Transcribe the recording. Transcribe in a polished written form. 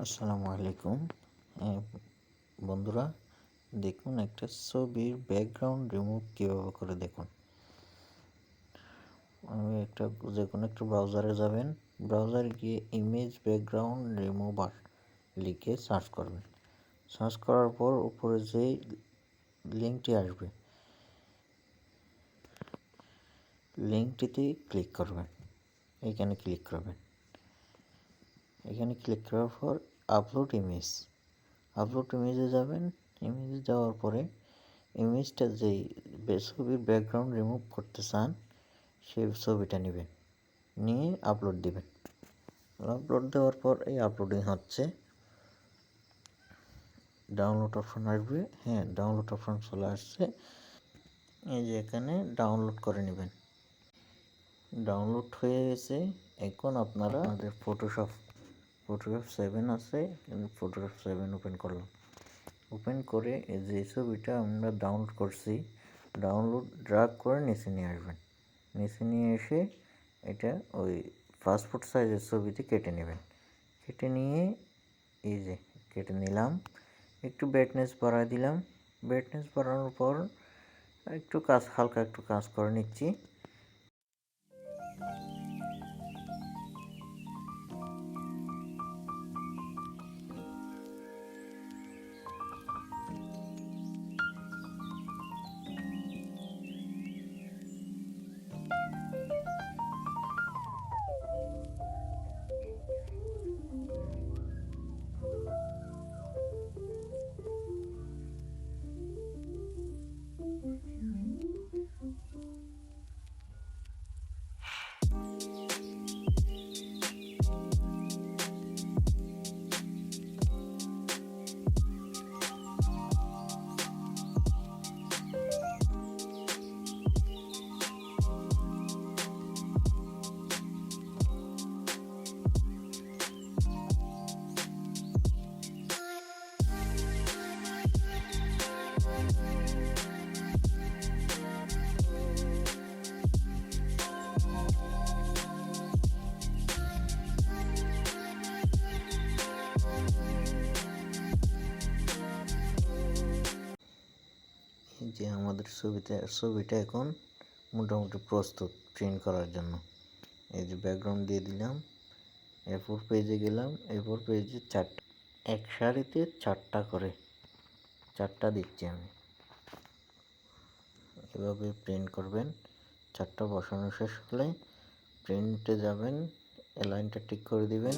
আসসালামু আলাইকুম। বন্ধুরা, দেখুন একটা ছবির ব্যাকগ্রাউন্ড রিমুভ কীভাবে করে দেখুন। যে কোনো একটা ব্রাউজারে যাবেন, ব্রাউজারে গিয়ে ইমেজ ব্যাকগ্রাউন্ড রিমুভার লিখে সার্চ করবেন। সার্চ করার পর উপরে যে লিঙ্কটি আসবে, লিঙ্কটিতে ক্লিক করবেন। এখানে ক্লিক করবেন। এখানে ক্লিক করার পর আপলোড ইমেজে যাবেন। ইমেজে যাওয়ার পরে ইমেজটা যেই ছবির ব্যাকগ্রাউন্ড রিমুভ করতে চান সেই ছবিটা নেবেন, নিয়ে আপলোড দিবেন। আপলোড দেওয়ার পর এই আপলোডিং হচ্ছে, ডাউনলোড অপশন আসবে। ডাউনলোড অপশন চলে আসছে। এই যে এখানে ডাউনলোড করে নেবেন। ডাউনলোড হয়ে গেছে। এখন আপনাদের ফটোশপ 7 আছে, ফটোশপ 7 ওপেন করলাম। ওপেন করে যে ছবিটা আমরা ডাউনলোড করছি, ডাউনলোড ড্র্যাগ করে নিচে নিয়ে আসবেন। নিচে নিয়ে এসে এটা ওই পাসপোর্ট সাইজের ছবিতে কেটে নেবেন। কেটে নিয়ে এই যে কেটে নিলাম, একটু ব্রাইটনেস বাড়ায় দিলাম। ব্রাইটনেস বাড়ানোর পর হালকা একটু কাজ করে নিচ্ছি। যে আমাদের ছবিটা এখন মোটামুটি প্রস্তুত প্রিন্ট করার জন্য। এই যে ব্যাকগ্রাউন্ড দিয়ে দিলাম, এরপর পেজে গেলাম। এরপর পেজে এক সারিতে 4টা করে 4টা দিচ্ছি আমি। এভাবে প্রিন্ট করবেন। 4টা বসানো শেষ হলে প্রিন্টে যাবেন, লাইনটা ঠিক করে দিবেন।